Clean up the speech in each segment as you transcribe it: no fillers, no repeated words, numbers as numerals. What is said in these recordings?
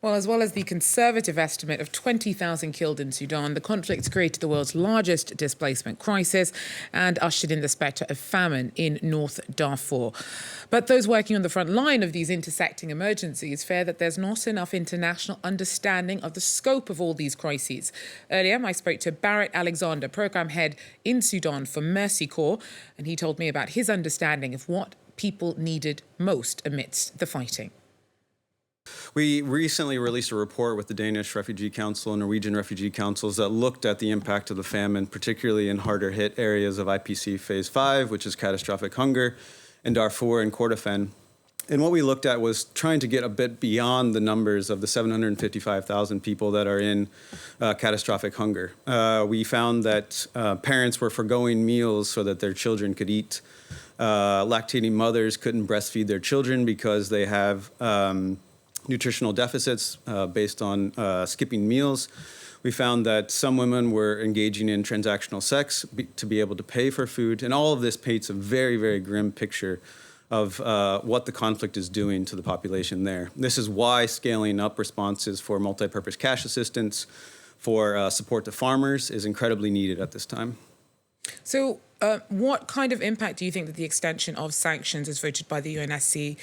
Well, as well as the conservative estimate of 20,000 killed in Sudan, the conflict's created the world's largest displacement crisis and ushered in the spectre of famine in North Darfur. But those working on the front line of these intersecting emergencies fear that there's not enough international understanding of the scope of all these crises. Earlier, I spoke to Barrett Alexander, programme head in Sudan for Mercy Corps, and he told me about his understanding of what people needed most amidst the fighting. We recently released a report with the Danish Refugee Council and Norwegian Refugee Councils that looked at the impact of the famine, particularly in harder hit areas of IPC Phase 5, which is catastrophic hunger, in Darfur and Kordofan. And what we looked at was trying to get a bit beyond the numbers of the 755,000 people that are in catastrophic hunger. We found that parents were foregoing meals so that their children could eat. Lactating mothers couldn't breastfeed their children because they have nutritional deficits based on skipping meals. We found that some women were engaging in transactional sex to be able to pay for food. And all of this paints a very, very grim picture of what the conflict is doing to the population there. This is why scaling up responses for multi-purpose cash assistance, for support to farmers is incredibly needed at this time. So what kind of impact do you think that the extension of sanctions as voted by the UNSC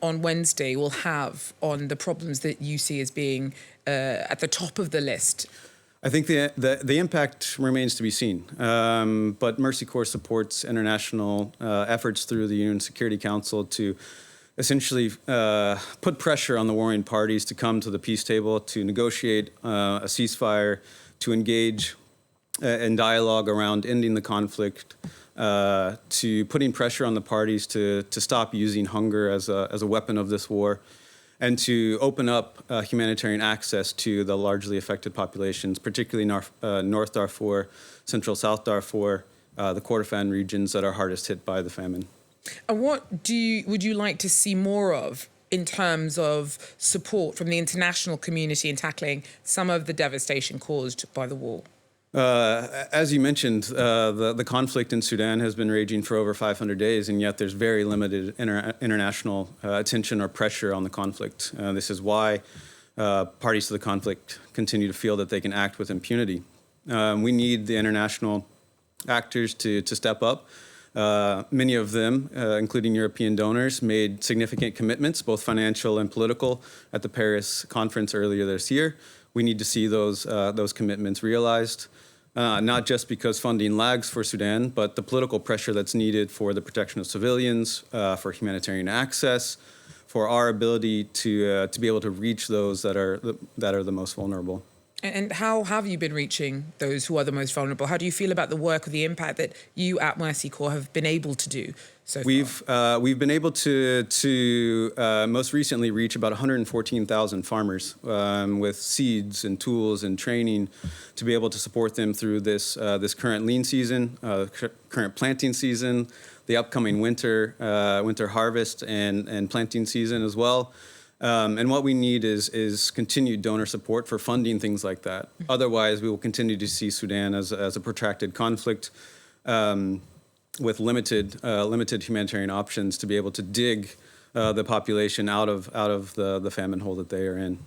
on Wednesday will have on the problems that you see as being at the top of the list? I think the impact remains to be seen. But Mercy Corps supports international efforts through the UN Security Council to essentially put pressure on the warring parties to come to the peace table, to negotiate a ceasefire, to engage in dialogue around ending the conflict, to putting pressure on the parties to stop using hunger as a weapon of this war, and to open up humanitarian access to the largely affected populations, particularly North Darfur, Central South Darfur, the Kordofan regions that are hardest hit by the famine. And what would you like to see more of in terms of support from the international community in tackling some of the devastation caused by the war? As you mentioned, the conflict in Sudan has been raging for over 500 days, and yet there's very limited international attention or pressure on the conflict. This is why parties to the conflict continue to feel that they can act with impunity. We need the international actors to step up. Many of them, including European donors, made significant commitments, both financial and political, at the Paris conference earlier this year. We need to see those commitments realized. Not just because funding lags for Sudan, but the political pressure that's needed for the protection of civilians, for humanitarian access, for our ability to be able to reach those that are the most vulnerable. And how have you been reaching those who are the most vulnerable? How do you feel about the work or the impact that you at Mercy Corps have been able to do so far? We've been able to most recently reach about 114,000 farmers with seeds and tools and training to be able to support them through this current lean season, current planting season, the upcoming winter harvest and planting season as well. And what we need is continued donor support for funding things like that. Otherwise, we will continue to see Sudan as a protracted conflict with limited humanitarian options to be able to dig the population out of the famine hole that they are in.